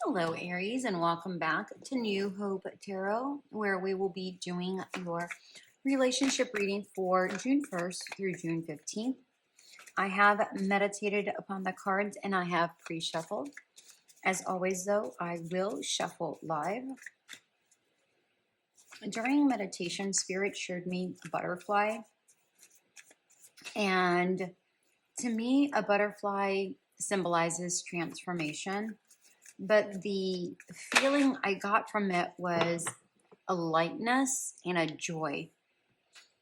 Hello, Aries, and welcome back to New Hope Tarot, where we will be doing your relationship reading for June 1st through June 15th. I have meditated upon the cards and I have pre-shuffled. As always, though, I will shuffle live. During meditation, Spirit showed me a butterfly. And to me, a butterfly symbolizes transformation. But the feeling I got from it was a lightness and a joy.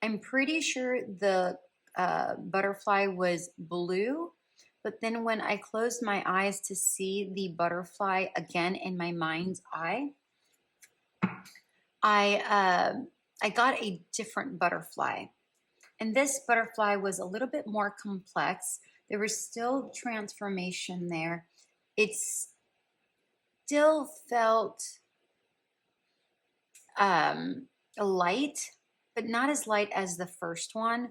I'm pretty sure the butterfly was blue, but then when I closed my eyes to see the butterfly again in my mind's eye, I got a different butterfly. And this butterfly was a little bit more complex. There was still transformation there. It still felt light, but not as light as the first one.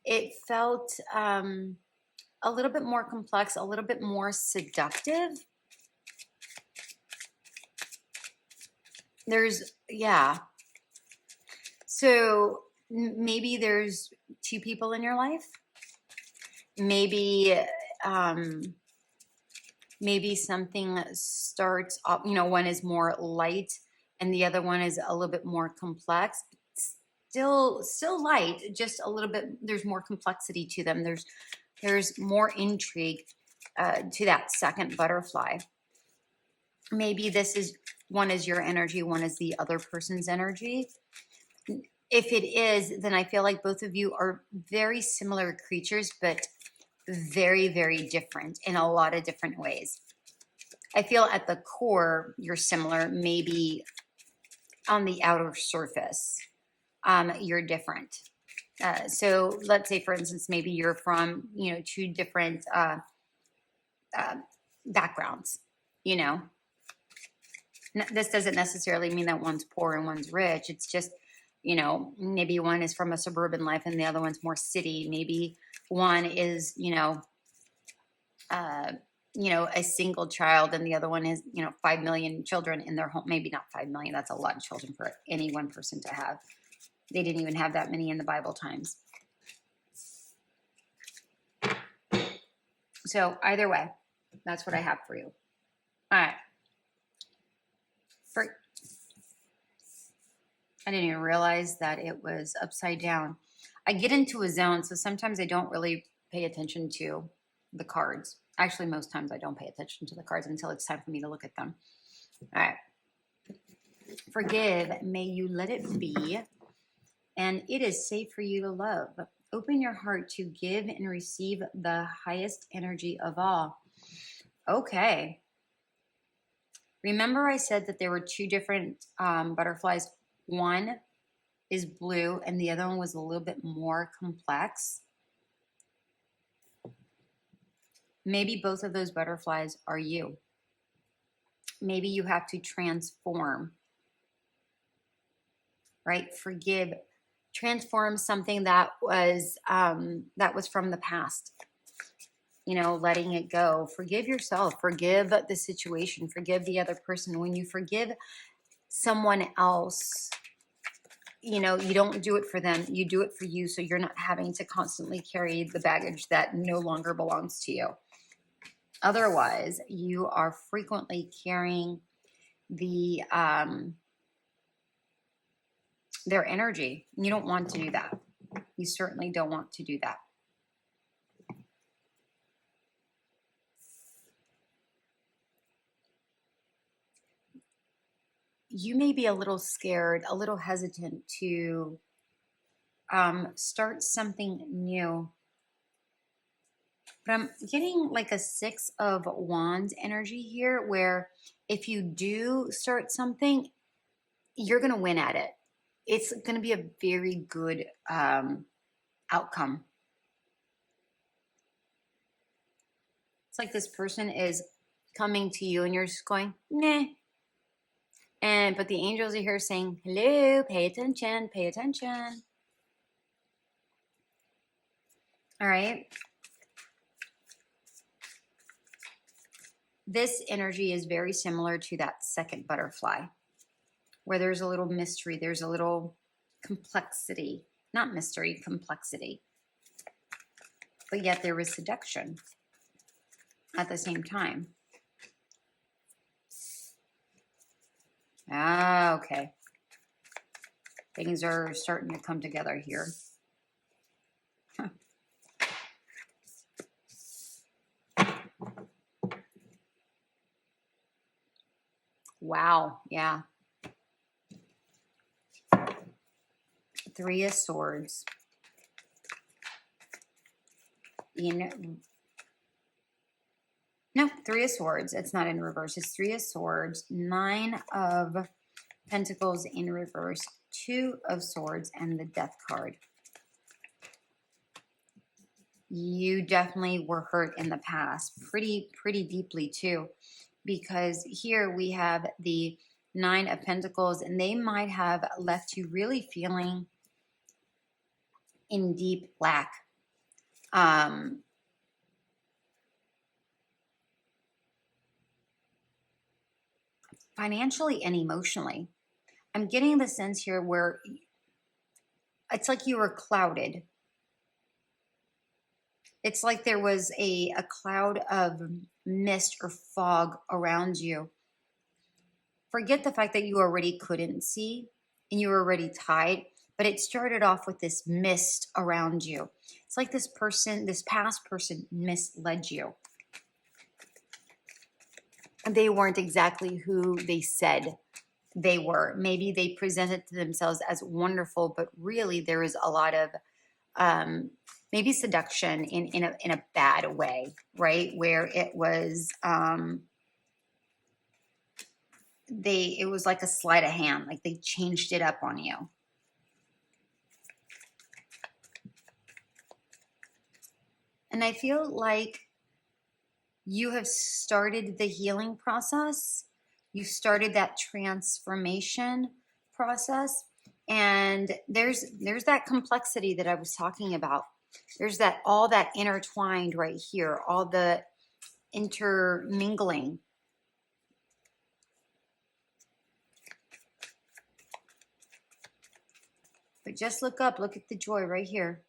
It felt a little bit more complex, a little bit more seductive. Yeah. So maybe there's two people in your life. Maybe, maybe something starts off, one is more light and the other one is a little bit more complex. Still light, just a little bit. There's more complexity to them. There's more intrigue to that second butterfly. Maybe one is your energy, one is the other person's energy. If it is, then I feel like both of you are very similar creatures, but very, very different in a lot of different ways. I feel at the core, you're similar, maybe on the outer surface. You're different. So let's say, for instance, maybe you're from, two different backgrounds, This doesn't necessarily mean that one's poor and one's rich. It's just, maybe one is from a suburban life and the other one's more city. Maybe one is, a single child and the other one is, 5 million children in their home. Maybe not 5 million. That's a lot of children for any one person to have. They didn't even have that many in the Bible times. So either way, that's what I have for you. All right. I didn't even realize that it was upside down. I get into a zone, so sometimes I don't really pay attention to the cards. Actually, most times I don't pay attention to the cards until it's time for me to look at them. All right. Forgive, may you let it be. And it is safe for you to love. Open your heart to give and receive the highest energy of all. Okay. Remember I said that there were two different butterflies. One is blue and the other one was a little bit more complex. Maybe both of those butterflies are you. Maybe you have to transform, right? Forgive, transform something that was from the past. Letting it go. Forgive yourself. Forgive the situation. Forgive the other person. When you forgive someone else, you don't do it for them. You do it for you, so you're not having to constantly carry the baggage that no longer belongs to you. Otherwise, you are frequently carrying their energy. You don't want to do that. You certainly don't want to do that. You may be a little scared, a little hesitant to start something new. But I'm getting like a 6 of Wands energy here, where if you do start something, you're going to win at it. It's going to be a very good outcome. It's like this person is coming to you and you're just going, nah. But the angels are here saying, hello, pay attention, pay attention. All right. this energy is very similar to that second butterfly, where there's a little mystery, there's a little complexity, not mystery, complexity. But yet there was seduction at the same time. Ah, okay. Things are starting to come together here. Huh. Wow, yeah. Three of Swords. No, Three of Swords. It's not in reverse. It's Three of Swords. Nine of Pentacles in reverse. Two of Swords and the Death card. You definitely were hurt in the past. Pretty deeply too. Because here we have the Nine of Pentacles, and they might have left you really feeling in deep lack. Financially and emotionally. I'm getting the sense here where it's like you were clouded. It's like there was a cloud of mist or fog around you. Forget the fact that you already couldn't see and you were already tied, but it started off with this mist around you. It's like this person, this past person misled you. They weren't exactly who they said they were. Maybe they presented to themselves as wonderful, but really there is a lot of maybe seduction in a bad way, right? Where it was it was like a sleight of hand, like they changed it up on you. And I feel like you have started the healing process. You started that transformation process. And there's that complexity that I was talking about. There's that all that intertwined right here, all the intermingling. But just look up, look at the joy right here.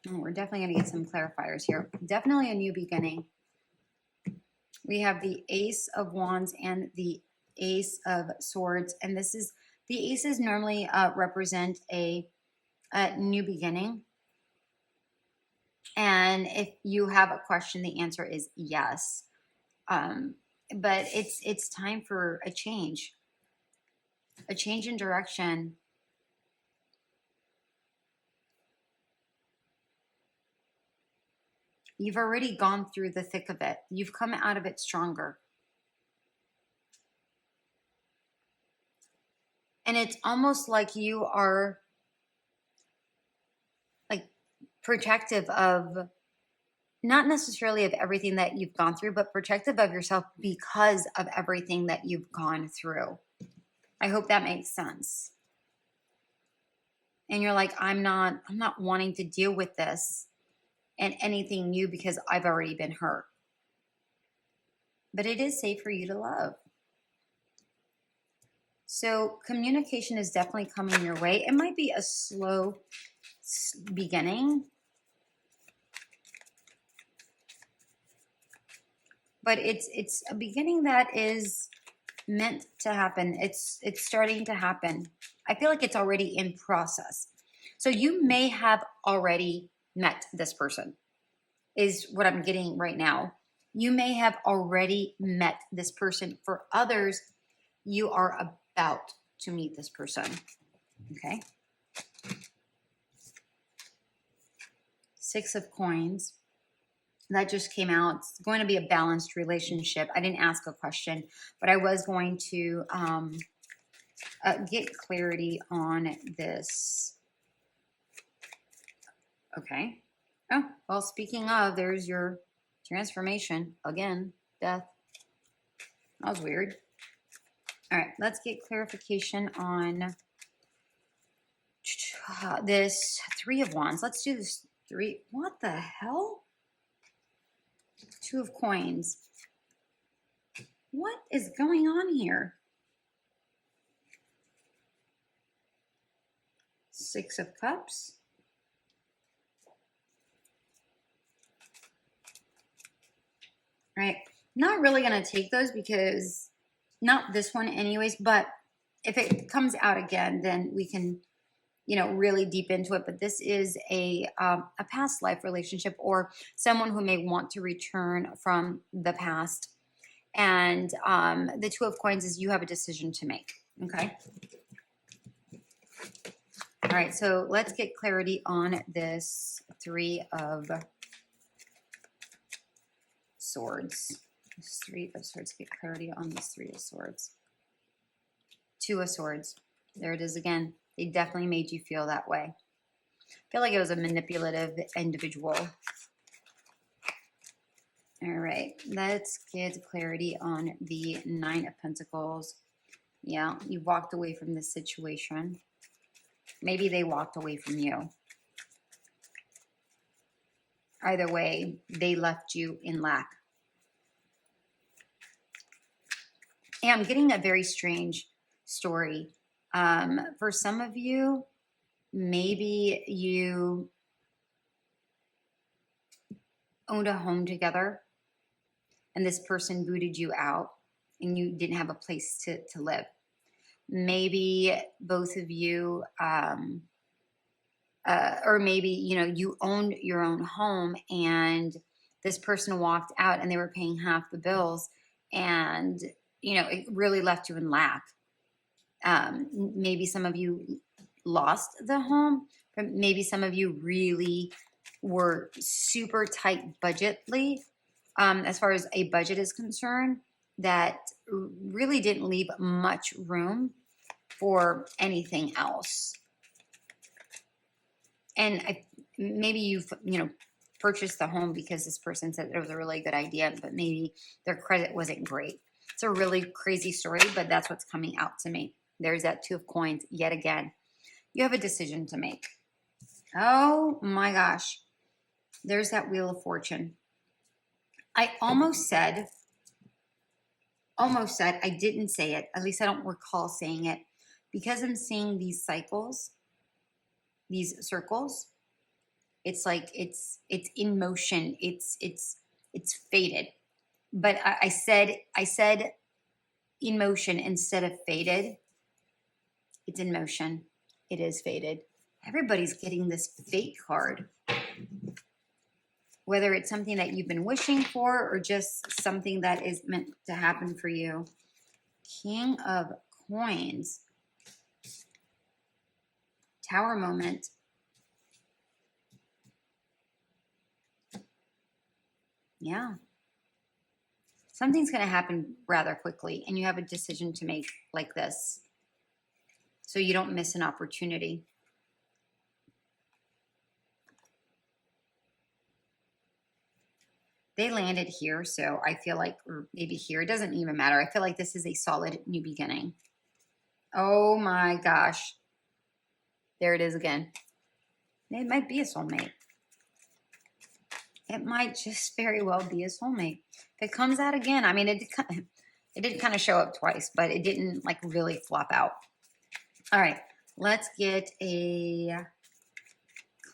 Oh, we're definitely going to get some clarifiers here. Definitely a new beginning. We have the Ace of Wands and the Ace of Swords. And this is, the aces normally represent a new beginning. And if you have a question, the answer is yes. But it's time for a change in direction. You've already gone through the thick of it. You've come out of it stronger. And it's almost like you are like protective of, not necessarily of everything that you've gone through, but protective of yourself because of everything that you've gone through. I hope that makes sense. And you're like, I'm not wanting to deal with this and anything new because I've already been hurt. But it is safe for you to love. So communication is definitely coming your way. It might be a slow beginning, but it's a beginning that is meant to happen. It's starting to happen. I feel like it's already in process. So you may have already met this person, is what I'm getting right now. You may have already met this person. For others, you are about to meet this person. Okay. Six of Coins. That just came out. It's going to be a balanced relationship. I didn't ask a question, but I was going to get clarity on this. Okay. Oh, well, speaking of, there's your transformation. Again, death. That was weird. All right, let's get clarification on this Three of Wands. Let's do this three. What the hell? Two of Coins. What is going on here? Six of Cups. Right. Not really going to take those because not this one anyways, but if it comes out again, then we can, you know, really deep into it. But this is a past life relationship or someone who may want to return from the past. And the Two of Coins is you have a decision to make. Okay. All right. So let's get clarity on this Three of Swords. This Three of Swords. Get clarity on this Three of Swords. Two of Swords. There it is again. They definitely made you feel that way. I feel like it was a manipulative individual. All right, let's get clarity on the Nine of Pentacles. Yeah, you walked away from this situation. Maybe they walked away from you. Either way, they left you in lack. And I'm getting a very strange story. For some of you, maybe you owned a home together and this person booted you out and you didn't have a place to live. Maybe both of you, or maybe, you know, you owned your own home and this person walked out and they were paying half the bills and, you know, it really left you in lack. Maybe some of you lost the home, but maybe some of you really were super tight budgetly, as far as a budget is concerned, that really didn't leave much room for anything else. And maybe you've, you know, purchased the home because this person said it was a really good idea, but maybe their credit wasn't great. It's a really crazy story, but that's what's coming out to me. There's that Two of Coins yet again. You have a decision to make. Oh my gosh. There's that Wheel of Fortune. I almost said, I didn't say it. At least I don't recall saying it. Because I'm seeing these cycles, these circles, it's like it's in motion. It's faded. But I said in motion instead of faded. It's in motion. It is faded. Everybody's getting this fate card. Whether it's something that you've been wishing for or just something that is meant to happen for you. King of Coins. Tower moment. Yeah. Something's going to happen rather quickly, and you have a decision to make like this. So you don't miss an opportunity. They landed here, so I feel like, or maybe here, it doesn't even matter. I feel like this is a solid new beginning. Oh my gosh. There it is again. It might be a soulmate. It might just very well be a soulmate. If it comes out again, I mean, it did kind of show up twice, but it didn't like really flop out. All right, let's get a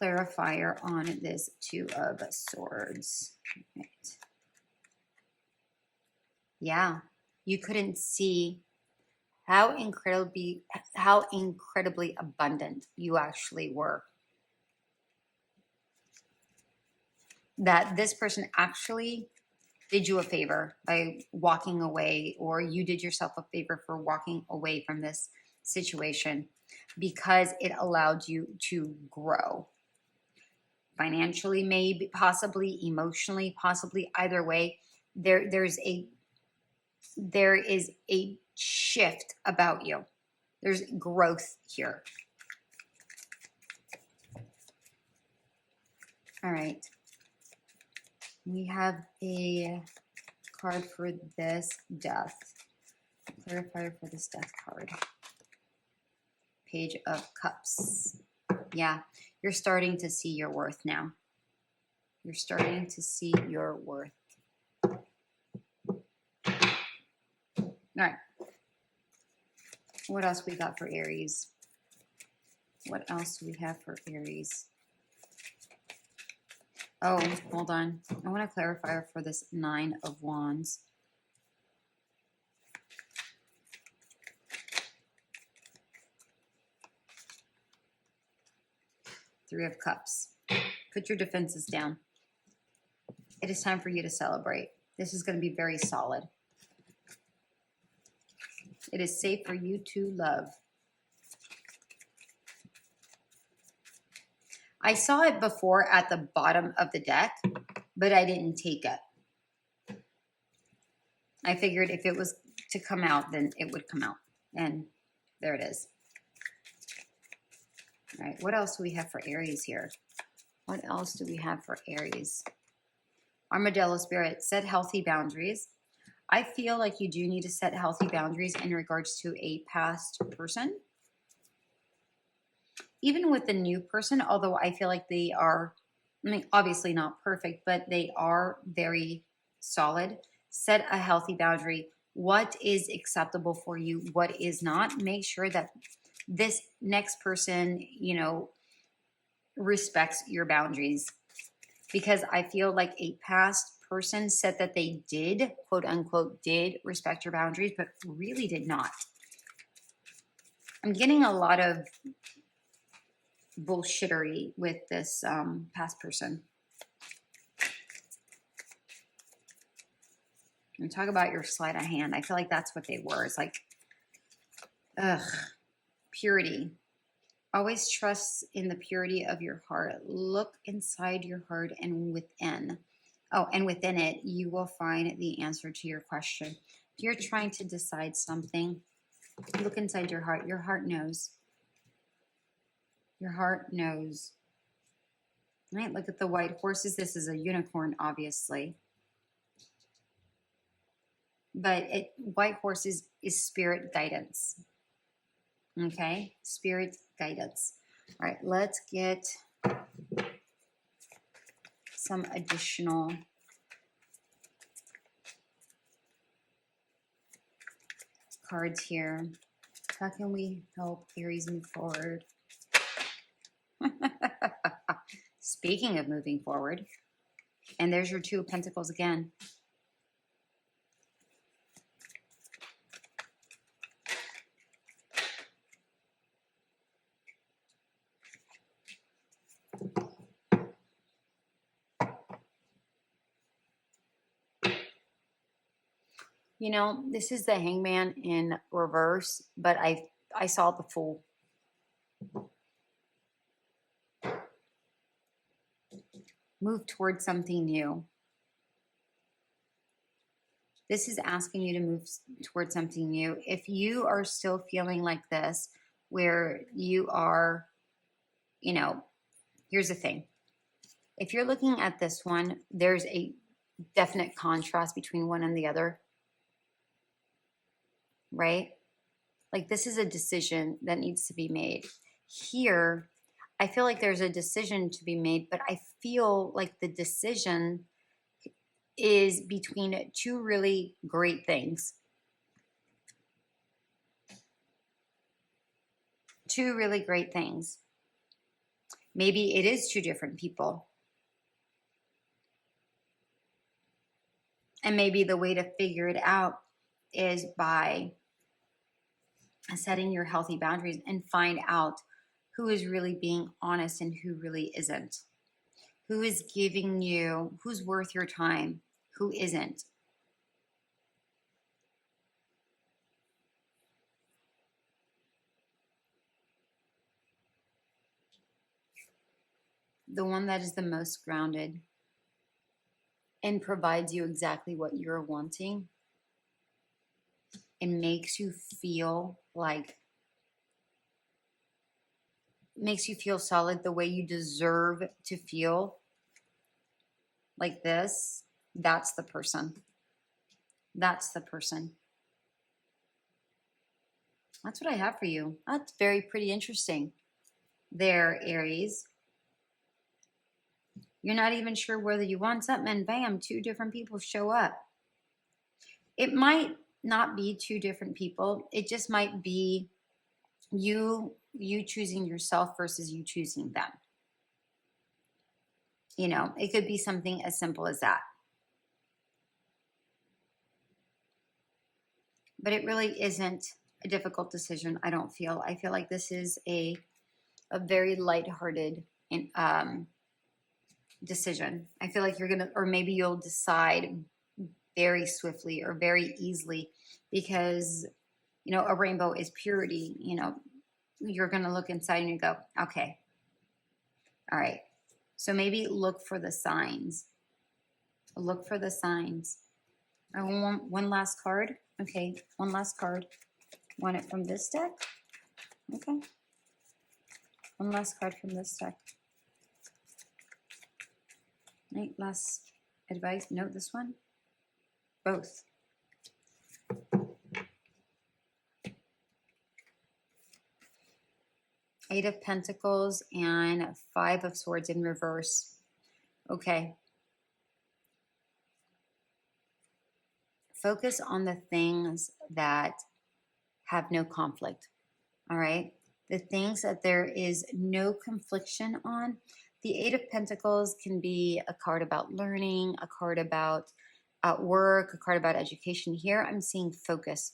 clarifier on this Two of Swords. Right. Yeah, you couldn't see how incredibly abundant you actually were. That this person actually did you a favor by walking away, or you did yourself a favor for walking away from this situation because it allowed you to grow. Financially, maybe, possibly, emotionally, possibly, either way, there is a shift about you. There's growth here. All right. We have a card for this Death. Clarifier for this Death card. Page of Cups. Yeah, you're starting to see your worth now. You're starting to see your worth. All right. What else we got for Aries? What else do we have for Aries? Oh, hold on. I want to clarify for this Nine of Wands. Three of Cups. Put your defenses down. It is time for you to celebrate. This is going to be very solid. It is safe for you to love. I saw it before at the bottom of the deck, but I didn't take it. I figured if it was to come out, then it would come out. And there it is. All right, what else do we have for Aries here? What else do we have for Aries? Armadillo Spirit, set healthy boundaries. I feel like you do need to set healthy boundaries in regards to a past person. Even with the new person, although I feel like they are, I mean, obviously not perfect, but they are very solid. Set a healthy boundary. What is acceptable for you? What is not? Make sure that this next person, you know, respects your boundaries. Because I feel like a past person said that they did, quote unquote, did respect your boundaries, but really did not. I'm getting a lot of bullshittery with this past person. And talk about your sleight of hand. I feel like that's what they were. It's like, ugh, purity. Always trust in the purity of your heart. Look inside your heart and within. Oh, and within it, you will find the answer to your question. If you're trying to decide something, look inside your heart. Your heart knows. Your heart knows. Right? Look at the white horses. This is a unicorn, obviously. But white horses is spirit guidance. Okay? Spirit guidance. All right, let's get some additional cards here. How can we help Aries move forward? Speaking of moving forward, and there's your Two of Pentacles again. You know, this is the Hangman in reverse, but I saw the Fool. Move towards something new. This is asking you to move towards something new. If you are still feeling like this, where you are, you know, here's the thing. If you're looking at this one, there's a definite contrast between one and the other, right? Like this is a decision that needs to be made. Here, I feel like there's a decision to be made, but I feel like the decision is between two really great things. Two really great things. Maybe it is two different people. And maybe the way to figure it out is by setting your healthy boundaries and find out who is really being honest and who really isn't. Who is giving you, who's worth your time, who isn't. The one that is the most grounded and provides you exactly what you're wanting and makes you feel like, makes you feel solid the way you deserve to feel like this. That's the person. That's the person. That's what I have for you. That's very pretty interesting there, Aries. You're not even sure whether you want something and bam, two different people show up. It might not be two different people. It just might be you choosing yourself versus you choosing them. You know, it could be something as simple as that. But it really isn't a difficult decision, I don't feel. I feel like this is a very lighthearted decision. I feel like you're gonna, or maybe you'll decide very swiftly or very easily, because you know a rainbow is purity. You know, you're gonna look inside and you go, okay, all right. So maybe look for the signs. Look for the signs. I want one last card. Okay, one last card. Want it from this deck? Okay. One last card from this deck. Right, last advice. No, this one. Both. Eight of Pentacles and Five of Swords in reverse. Okay. Focus on the things that have no conflict. All right. The things that there is no confliction on. The Eight of Pentacles can be a card about learning, a card about work, a card about education. Here I'm seeing focus.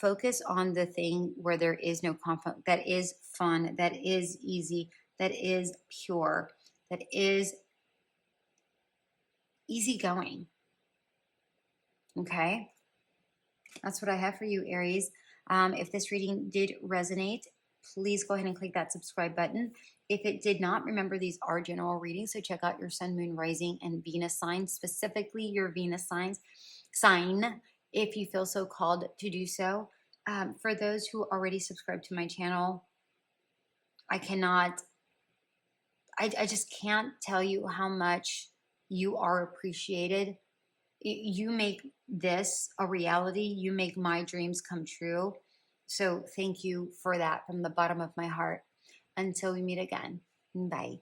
Focus on the thing where there is no conflict, that is fun, that is easy, that is pure, that is easygoing. Okay? That's what I have for you, Aries. If this reading did resonate, please go ahead and click that subscribe button. If it did not, remember these are general readings, so check out your sun, moon, rising, and Venus signs, specifically your Venus sign, if you feel so called to do so. For those who already subscribe to my channel, I just can't tell you how much you are appreciated. You make this a reality. You make my dreams come true. So thank you for that from the bottom of my heart. Until we meet again. Bye.